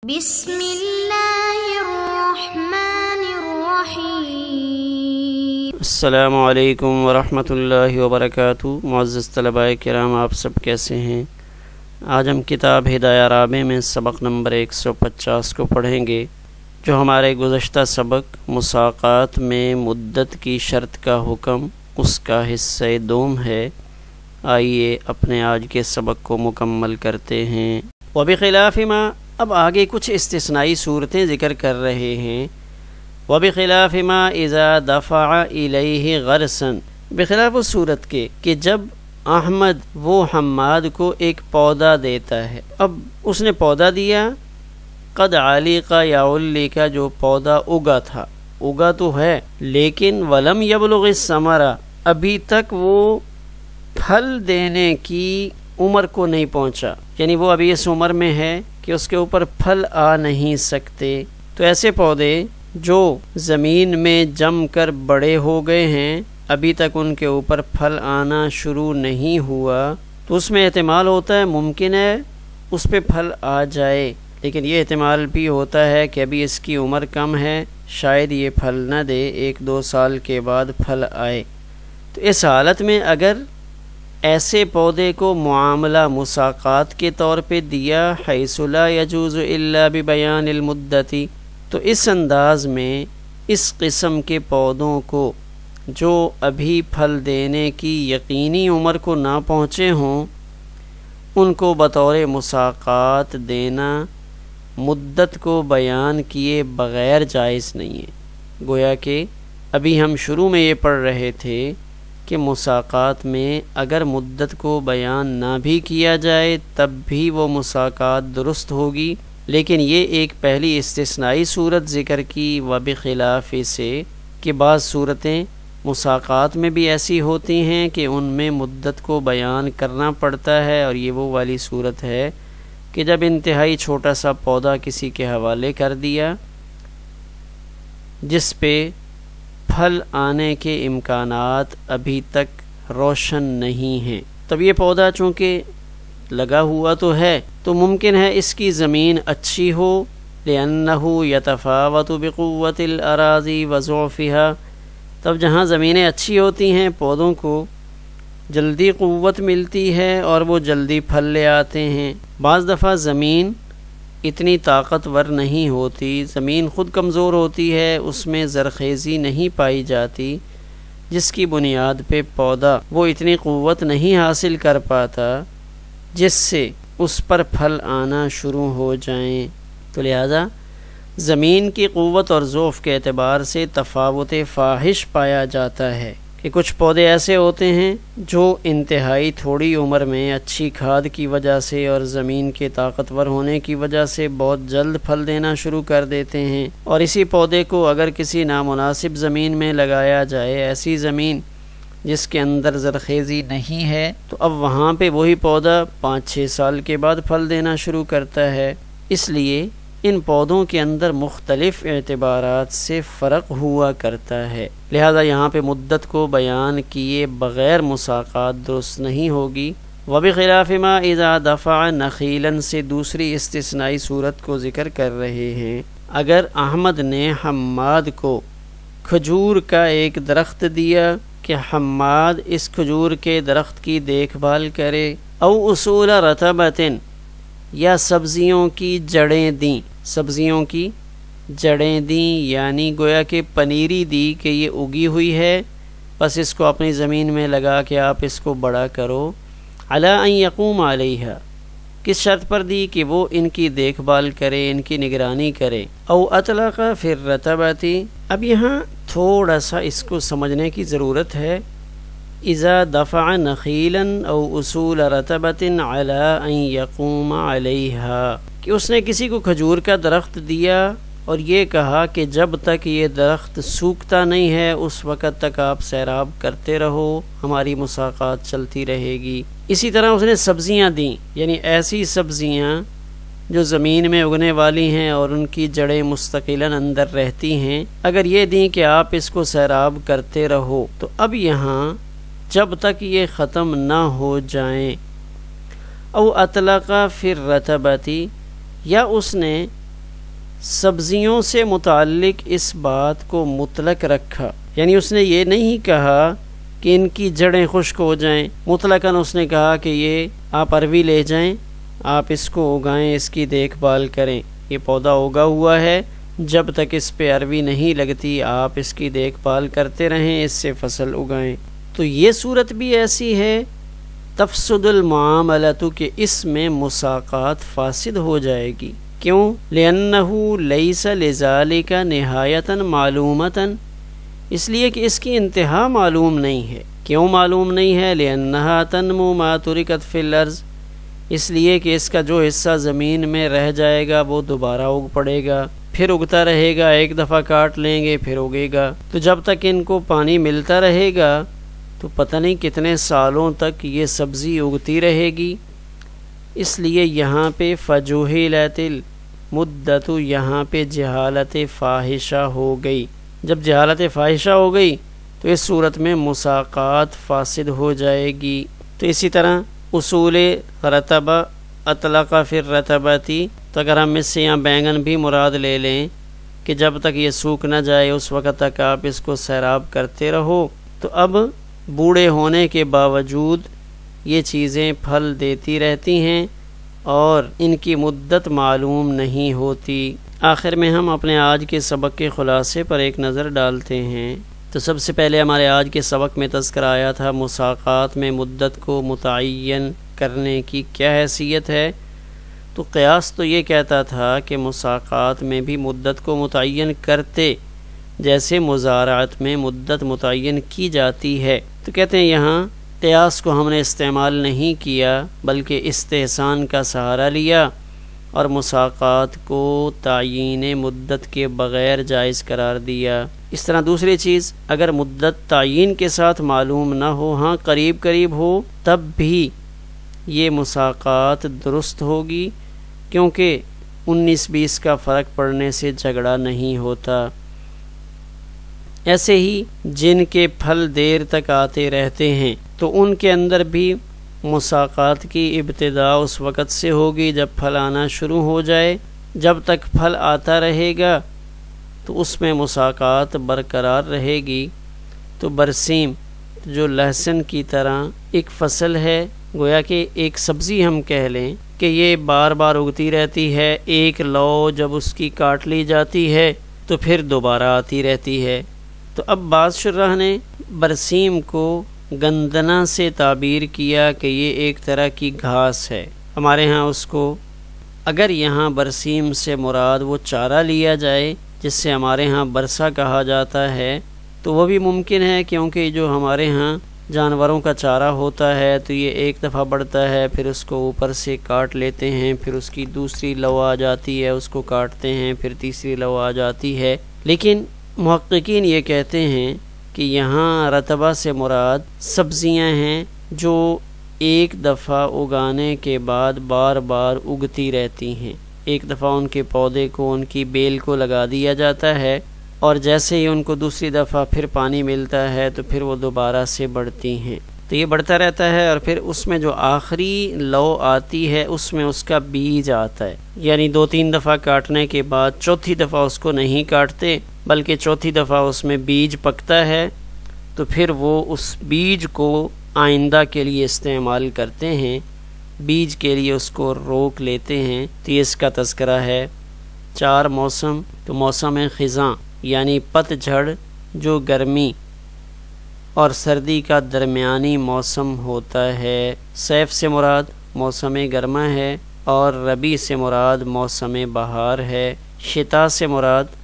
بسم اللہ الرحمن الرحیم۔ السلام علیکم ورحمۃ اللہ وبرکاتہ۔ معزز طلباء کرام، آپ سب کیسے ہیں؟ آج ہم کتاب ہدایہ رابع میں سبق نمبر 150 کو پڑھیں گے، جو ہمارے گزشتہ سبق مساقات میں مدت کی شرط کا حکم اس کا حصہ دوم ہے۔ آئیے اپنے آج کے سبق کو مکمل کرتے ہیں۔ وبخلاف ما، اب آگے کچھ استثنائی صورتیں ذکر کر رہے ہیں۔ وبخلاف ما اذا دفع الیہ غرسا، بخلاف اس صورت کے کہ جب احمد وہ حماد کو ایک پودا دیتا ہے۔ اب اس نے پودا دیا، قد علیق یا علیق، جو پودا اگا تھا، اگا تو ہے لیکن ولم یبلغ الثمرہ، ابھی تک وہ پھل دینے کی عمر کو نہیں پہنچا، یعنی وہ ابھی اس عمر میں ہے کہ اس کے اوپر پھل آ نہیں سکتے۔ تو ایسے پودے جو زمین میں جم کر بڑے ہو گئے ہیں، ابھی تک ان کے اوپر پھل آنا شروع نہیں ہوا، تو اس میں احتمال ہوتا ہے ممکن ہے اس پہ پھل آ جائے، لیکن یہ احتمال بھی ہوتا ہے کہ ابھی اس کی عمر کم ہے، شاید یہ پھل نہ دے، 1-2 سال کے بعد پھل آئے۔ تو اس حالت میں اگر ایسے پودے کو معاملہ مساقات کے طور پہ دیا، حیث لا یجوز الا ببیان المدتی، تو اس انداز میں اس قسم کے پودوں کو جو ابھی پھل دینے کی یقینی عمر کو نہ پہنچے ہوں، ان کو بطور مساقات دینا مدت کو بیان کیے بغیر جائز نہیں ہے۔ گویا کہ ابھی ہم شروع میں یہ پڑھ رہے تھے کہ مساقات میں اگر مدت کو بیان نہ بھی کیا جائے تب بھی وہ مساقات درست ہوگی، لیکن یہ ایک پہلی استثنائی صورت ذکر کی وبخلاف سے کہ بعض صورتیں مساقات میں بھی ایسی ہوتی ہیں کہ ان میں مدت کو بیان کرنا پڑتا ہے، اور یہ وہ والی صورت ہے کہ جب انتہائی چھوٹا سا پودا کسی کے حوالے کر دیا جس پہ پھل آنے کے امکانات ابھی تک روشن نہیں ہیں، تب یہ پودا چونکہ لگا ہوا تو ہے تو ممکن ہے اس کی زمین اچھی ہو، لأنه يتفاوت بقوة الأراضي وضعفها، تب جہاں زمینیں اچھی ہوتی ہیں پودوں کو جلدی قوت ملتی ہے اور وہ جلدی پھل لے آتے ہیں۔ بعض دفعہ زمین اتنی طاقتور نہیں ہوتی، زمین خود کمزور ہوتی ہے، اس میں زرخیزی نہیں پائی جاتی، جس کی بنیاد پہ پودا وہ اتنی قوت نہیں حاصل کر پاتا جس سے اس پر پھل آنا شروع ہو جائیں۔ تو لہذا زمین کی قوت اور ضعف کے اعتبار سے تفاوت فاحش پایا جاتا ہے کہ کچھ پودے ایسے ہوتے ہیں جو انتہائی تھوڑی عمر میں اچھی کھاد کی وجہ سے اور زمین کے طاقتور ہونے کی وجہ سے بہت جلد پھل دینا شروع کر دیتے ہیں، اور اسی پودے کو اگر کسی نامناسب زمین میں لگایا جائے، ایسی زمین جس کے اندر زرخیزی نہیں ہے، تو اب وہاں پہ وہی پودا 5-6 سال کے بعد پھل دینا شروع کرتا ہے۔ اس لیے ان پودوں کے اندر مختلف اعتبارات سے فرق ہوا کرتا ہے، لہذا یہاں پہ مدت کو بیان کیے بغیر مساقات درست نہیں ہوگی۔ وبخلاف ما اذا دفع نخیلا سے دوسری استثنائی صورت کو ذکر کر رہے ہیں۔ اگر احمد نے حماد کو کھجور کا ایک درخت دیا کہ حماد اس کھجور کے درخت کی دیکھ بھال کرے، او اصول رطبۃ، یا سبزیوں کی جڑیں دیں، سبزیوں کی جڑیں دیں، یعنی گویا کہ پنیری دی کہ یہ اگی ہوئی ہے، بس اس کو اپنی زمین میں لگا کے آپ اس کو بڑا کرو، علی ان یقوم علیہا، کس شرط پر دی کہ وہ ان کی دیکھ بھال کرے، ان کی نگرانی کرے، او اطلق فی الرطبۃ۔ اب یہاں تھوڑا سا اس کو سمجھنے کی ضرورت ہے، اذا دفع نخیلا او اصول رطبۃ علی ان یقوم علیہا، کہ اس نے کسی کو کھجور کا درخت دیا اور یہ کہا کہ جب تک یہ درخت سوکھتا نہیں ہے اس وقت تک آپ سیراب کرتے رہو، ہماری مساقات چلتی رہے گی۔ اسی طرح اس نے سبزیاں دیں، یعنی ایسی سبزیاں جو زمین میں اگنے والی ہیں اور ان کی جڑیں مستقلاً اندر رہتی ہیں، اگر یہ دیں کہ آپ اس کو سیراب کرتے رہو، تو اب یہاں جب تک یہ ختم نہ ہو جائیں، او اطلق فی الرطبۃ، یا اس نے سبزیوں سے متعلق اس بات کو مطلق رکھا، یعنی اس نے یہ نہیں کہا کہ ان کی جڑیں خشک ہو جائیں، مطلقاً اس نے کہا کہ یہ آپ اروی لے جائیں، آپ اس کو اگائیں، اس کی دیکھ بھال کریں، یہ پودا اگا ہوا ہے، جب تک اس پہ اروی نہیں لگتی آپ اس کی دیکھ بھال کرتے رہیں، اس سے فصل اگائیں۔ تو یہ صورت بھی ایسی ہے تفسد المعاملۃ کہ اس میں مساقات فاسد ہو جائے گی۔ کیوں؟ لأنہ لیس لذالک نہایۃ معلومۃ، اس لیے کہ اس کی انتہا معلوم نہیں ہے۔ کیوں معلوم نہیں ہے؟ لأنہا تنمو ما ترکت فی الارض، اس لیے کہ اس کا جو حصہ زمین میں رہ جائے گا وہ دوبارہ اگ پڑے گا، پھر اگتا رہے گا، ایک دفعہ کاٹ لیں گے پھر اگے گا، تو جب تک ان کو پانی ملتا رہے گا تو پتہ نہیں کتنے سالوں تک یہ سبزی اگتی رہے گی۔ اس لیے یہاں پہ فجوہلت المدۃ، یہاں پہ جہالت فاحشہ ہو گئی۔ جب جہالت فاحشہ ہو گئی تو اس صورت میں مساقات فاسد ہو جائے گی۔ تو اسی طرح اصول رتبہ اطلق فی الرتبتی، تو اگر ہم اس سے یہاں بینگن بھی مراد لے لیں کہ جب تک یہ سوکھ نہ جائے اس وقت تک آپ اس کو سیراب کرتے رہو، تو اب بوڑھے ہونے کے باوجود یہ چیزیں پھل دیتی رہتی ہیں اور ان کی مدت معلوم نہیں ہوتی۔ آخر میں ہم اپنے آج کے سبق کے خلاصے پر ایک نظر ڈالتے ہیں۔ تو سب سے پہلے ہمارے آج کے سبق میں تذکرہ آیا تھا مساقات میں مدت کو متعین کرنے کی کیا حیثیت ہے۔ تو قیاس تو یہ کہتا تھا کہ مساقات میں بھی مدت کو متعین کرتے جیسے مزارعت میں مدت متعین کی جاتی ہے۔ تو کہتے ہیں یہاں قیاس کو ہم نے استعمال نہیں کیا بلکہ استحسان کا سہارا لیا اور مساقات کو تعیین مدت کے بغیر جائز قرار دیا۔ اس طرح دوسری چیز، اگر مدت تعیین کے ساتھ معلوم نہ ہو، ہاں قریب قریب ہو، تب بھی یہ مساقات درست ہوگی، کیونکہ 19-20 کا فرق پڑنے سے جھگڑا نہیں ہوتا۔ ایسے ہی جن کے پھل دیر تک آتے رہتے ہیں تو ان کے اندر بھی مساقات کی ابتدا اس وقت سے ہوگی جب پھل آنا شروع ہو جائے۔ جب تک پھل آتا رہے گا تو اس میں مساقات برقرار رہے گی۔ تو برسیم جو لہسن کی طرح ایک فصل ہے، گویا کہ ایک سبزی ہم کہہ لیں کہ یہ بار بار اگتی رہتی ہے، ایک لو جب اس کی کاٹ لی جاتی ہے تو پھر دوبارہ آتی رہتی ہے۔ تو اب بعض شرح نے برسیم کو گندنا سے تعبیر کیا کہ یہ ایک طرح کی گھاس ہے۔ ہمارے ہاں اس کو اگر یہاں برسیم سے مراد وہ چارہ لیا جائے جس سے ہمارے ہاں برسا کہا جاتا ہے تو وہ بھی ممکن ہے، کیونکہ جو ہمارے ہاں جانوروں کا چارہ ہوتا ہے تو یہ ایک دفعہ بڑھتا ہے، پھر اس کو اوپر سے کاٹ لیتے ہیں، پھر اس کی دوسری لو آ جاتی ہے، اس کو کاٹتے ہیں، پھر تیسری لو آ جاتی ہے۔ لیکن محققین یہ کہتے ہیں کہ یہاں رتبہ سے مراد سبزیاں ہیں جو ایک دفعہ اگانے کے بعد بار بار اگتی رہتی ہیں۔ ایک دفعہ ان کے پودے کو، ان کی بیل کو لگا دیا جاتا ہے اور جیسے ہی ان کو دوسری دفعہ پھر پانی ملتا ہے تو پھر وہ دوبارہ سے بڑھتی ہیں۔ تو یہ بڑھتا رہتا ہے اور پھر اس میں جو آخری لو آتی ہے اس میں اس کا بیج آتا ہے، یعنی 2-3 دفعہ کاٹنے کے بعد چوتھی دفعہ اس کو نہیں کاٹتے بلکہ چوتھی دفعہ اس میں بیج پکتا ہے، تو پھر وہ اس بیج کو آئندہ کے لیے استعمال کرتے ہیں، بیج کے لیے اس کو روک لیتے ہیں۔ تو یہ اس کا تذکرہ ہے۔ 4 موسم، تو موسم خزاں یعنی پت جھڑ جو گرمی اور سردی کا درمیانی موسم ہوتا ہے۔ صیف سے مراد موسم گرما ہے اور ربیع سے مراد موسم بہار ہے۔ شتاء سے مراد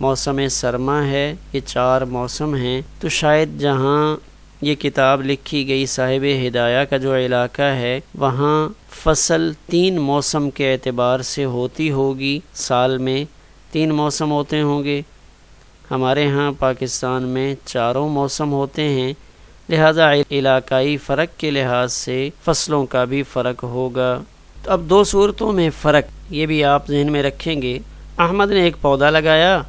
موسم سرما ہے۔ یہ 4 موسم ہیں۔ تو شاید جہاں یہ کتاب لکھی گئی صاحب ہدایہ کا جو علاقہ ہے وہاں فصل 3 موسم کے اعتبار سے ہوتی ہوگی، سال میں 3 موسم ہوتے ہوں گے۔ ہمارے ہاں پاکستان میں 4 موسم ہوتے ہیں، لہذا علاقائی فرق کے لحاظ سے فصلوں کا بھی فرق ہوگا۔ تو اب 2 صورتوں میں فرق یہ بھی آپ ذہن میں رکھیں گے۔ احمد نے ایک پودا لگایا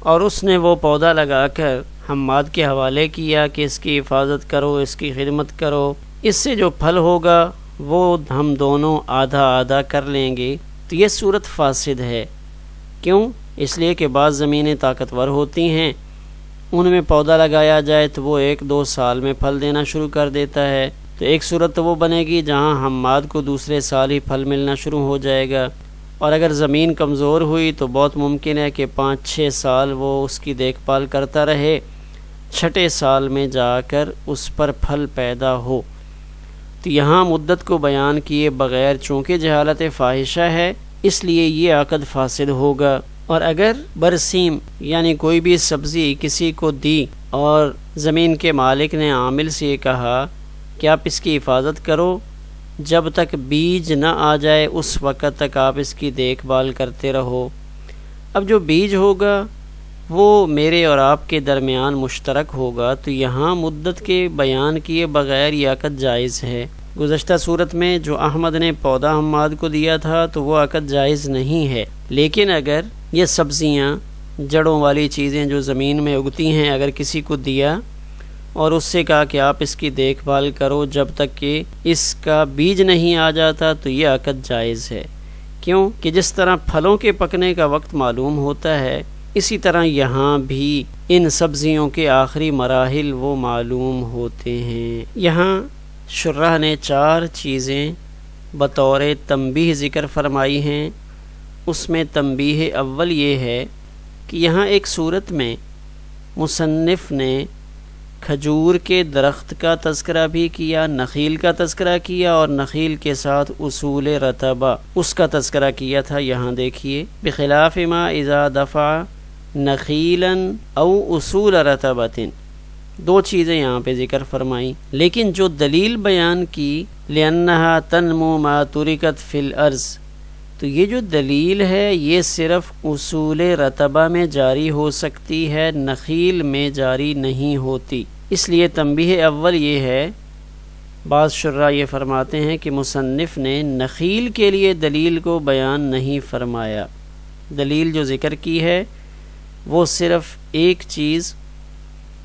اور اس نے وہ پودا لگا کر حماد کے حوالے کیا کہ اس کی حفاظت کرو، اس کی خدمت کرو، اس سے جو پھل ہوگا وہ ہم دونوں آدھا آدھا کر لیں گے۔ تو یہ صورت فاسد ہے، کیوں؟ اس لیے کہ بعض زمینیں طاقتور ہوتی ہیں، ان میں پودا لگایا جائے تو وہ 1-2 سال میں پھل دینا شروع کر دیتا ہے، تو ایک صورت تو وہ بنے گی جہاں حماد کو دوسرے سال ہی پھل ملنا شروع ہو جائے گا، اور اگر زمین کمزور ہوئی تو بہت ممکن ہے کہ 5-6 سال وہ اس کی دیکھ بھال کرتا رہے، 6 سال میں جا کر اس پر پھل پیدا ہو۔ تو یہاں مدت کو بیان کیے بغیر چونکہ جہالت فاحشہ ہے اس لیے یہ عقد فاسد ہوگا۔ اور اگر برسیم یعنی کوئی بھی سبزی کسی کو دی اور زمین کے مالک نے عامل سے یہ کہا کہ آپ اس کی حفاظت کرو، جب تک بیج نہ آ جائے اس وقت تک آپ اس کی دیکھ بھال کرتے رہو۔ اب جو بیج ہوگا وہ میرے اور آپ کے درمیان مشترک ہوگا، تو یہاں مدت کے بیان کیے بغیر یہ عقد جائز ہے۔ گزشتہ صورت میں جو احمد نے پودا حماد کو دیا تھا تو وہ عقد جائز نہیں ہے، لیکن اگر یہ سبزیاں جڑوں والی چیزیں جو زمین میں اگتی ہیں اگر کسی کو دیا اور اس سے کہا کہ آپ اس کی دیکھ بھال کرو جب تک کہ اس کا بیج نہیں آ جاتا، تو یہ عقد جائز ہے۔ کیوں کہ جس طرح پھلوں کے پکنے کا وقت معلوم ہوتا ہے، اسی طرح یہاں بھی ان سبزیوں کے آخری مراحل وہ معلوم ہوتے ہیں۔ یہاں شرح نے 4 چیزیں بطور تنبیہ ذکر فرمائی ہیں۔ اس میں تنبیہ اول یہ ہے کہ یہاں ایک صورت میں مصنف نے کھجور کے درخت کا تذکرہ بھی کیا، نخیل کا تذکرہ کیا، اور نخیل کے ساتھ اصول رتبہ اس کا تذکرہ کیا تھا۔ یہاں دیکھیے بخلاف ما اذا دفع نخیلا او اصول رتبۃ، 2 چیزیں یہاں پہ ذکر فرمائیں، لیکن جو دلیل بیان کی لأنہا تنمو ما ترکت فی الارض، تو یہ جو دلیل ہے یہ صرف اصول رتبہ میں جاری ہو سکتی ہے، نخیل میں جاری نہیں ہوتی۔ اس لیے تنبیہ اول یہ ہے، بعض شرح یہ فرماتے ہیں کہ مصنف نے نخیل کے لیے دلیل کو بیان نہیں فرمایا، دلیل جو ذکر کی ہے وہ صرف ایک چیز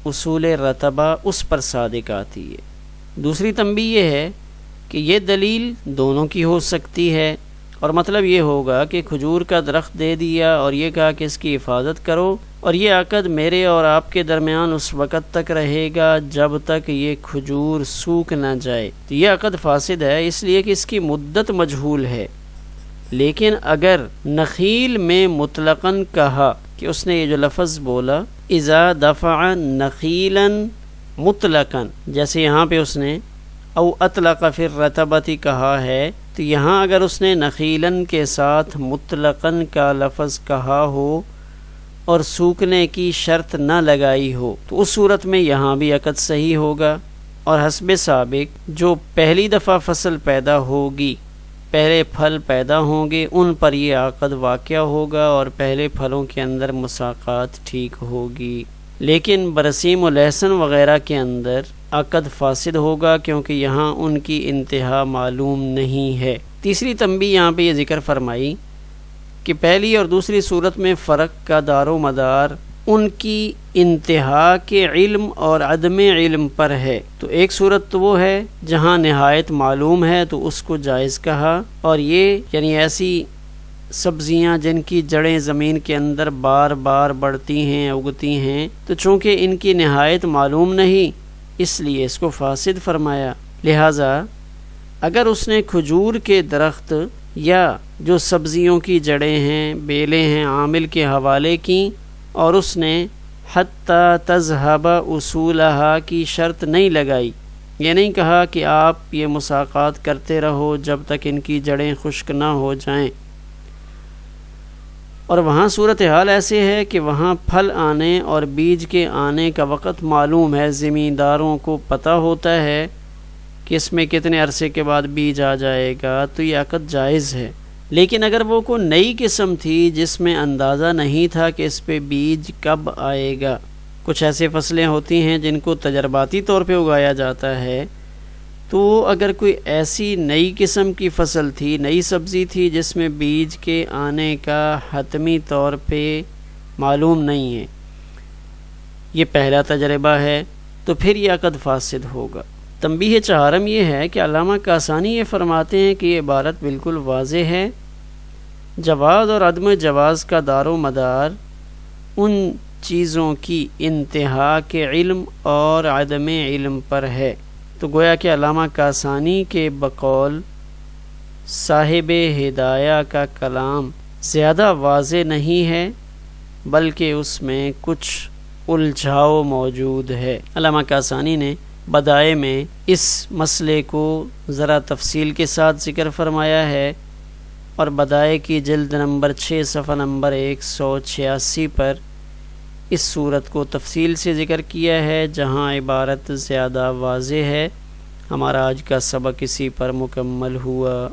اصول رتبہ اس پر صادق آتی ہے۔ دوسری تنبیہ یہ ہے کہ یہ دلیل دونوں کی ہو سکتی ہے، اور مطلب یہ ہوگا کہ کھجور کا درخت دے دیا اور یہ کہا کہ اس کی حفاظت کرو، اور یہ عقد میرے اور آپ کے درمیان اس وقت تک رہے گا جب تک یہ کھجور سوکھ نہ جائے، تو یہ عقد فاسد ہے، اس لیے کہ اس کی مدت مجہول ہے۔ لیکن اگر نخیل میں مطلقاً کہا کہ اس نے یہ جو لفظ بولا اذا دفع نخیلا مطلقاً، جیسے یہاں پہ اس نے او اطلق فی الرتبۃ کہا ہے، تو یہاں اگر اس نے نخیلاً کے ساتھ مطلقاً کا لفظ کہا ہو اور سوکھنے کی شرط نہ لگائی ہو تو اس صورت میں یہاں بھی عقد صحیح ہوگا، اور حسب سابق جو پہلی دفعہ فصل پیدا ہوگی، پہلے پھل پیدا ہوں گے، ان پر یہ عقد واقع ہوگا اور پہلے پھلوں کے اندر مساقات ٹھیک ہوگی۔ لیکن برسیم و لہسن وغیرہ کے اندر عقد فاسد ہوگا کیونکہ یہاں ان کی انتہا معلوم نہیں ہے۔ تیسری تنبیہ یہاں پہ یہ ذکر فرمائی کہ پہلی اور دوسری صورت میں فرق کا دار و مدار ان کی انتہا کے علم اور عدم علم پر ہے۔ تو ایک صورت تو وہ ہے جہاں نہایت معلوم ہے تو اس کو جائز کہا، اور یہ یعنی ایسی سبزیاں جن کی جڑیں زمین کے اندر بار بار بڑھتی ہیں اگتی ہیں، تو چونکہ ان کی نہایت معلوم نہیں اس لیے اس کو فاسد فرمایا۔ لہٰذا اگر اس نے کھجور کے درخت یا جو سبزیوں کی جڑیں ہیں، بیلیں ہیں، عامل کے حوالے کی، اور اس نے حتی تذہب اصولہا کی شرط نہیں لگائی، یہ نہیں کہا کہ آپ یہ مساقات کرتے رہو جب تک ان کی جڑیں خشک نہ ہو جائیں، اور وہاں صورتحال ایسے ہے کہ وہاں پھل آنے اور بیج کے آنے کا وقت معلوم ہے، زمینداروں کو پتہ ہوتا ہے کہ اس میں کتنے عرصے کے بعد بیج آ جائے گا، تو یہ عقد جائز ہے۔ لیکن اگر وہ کوئی نئی قسم تھی جس میں اندازہ نہیں تھا کہ اس پہ بیج کب آئے گا، کچھ ایسے فصلیں ہوتی ہیں جن کو تجرباتی طور پہ اگایا جاتا ہے، تو اگر کوئی ایسی نئی قسم کی فصل تھی، نئی سبزی تھی جس میں بیج کے آنے کا حتمی طور پہ معلوم نہیں ہے، یہ پہلا تجربہ ہے، تو پھر یہ عقد فاسد ہوگا۔ تنبیہ چہارم یہ ہے کہ علامہ کاسانی یہ فرماتے ہیں کہ یہ عبارت بالکل واضح ہے جواز اور عدم جواز کا دار و مدار ان چیزوں کی انتہا کے علم اور عدم علم پر ہے۔ تو گویا کہ علامہ کاسانی کے بقول صاحب ہدایہ کا کلام زیادہ واضح نہیں ہے، بلکہ اس میں کچھ الجھاؤ موجود ہے۔ علامہ کاسانی نے بدائع میں اس مسئلے کو ذرا تفصیل کے ساتھ ذکر فرمایا ہے، اور بدائع کی جلد نمبر 6 صفحہ نمبر 186 پر اس صورت کو تفصیل سے ذکر کیا ہے، جہاں عبارت زیادہ واضح ہے۔ ہمارا آج کا سبق اسی پر مکمل ہوا۔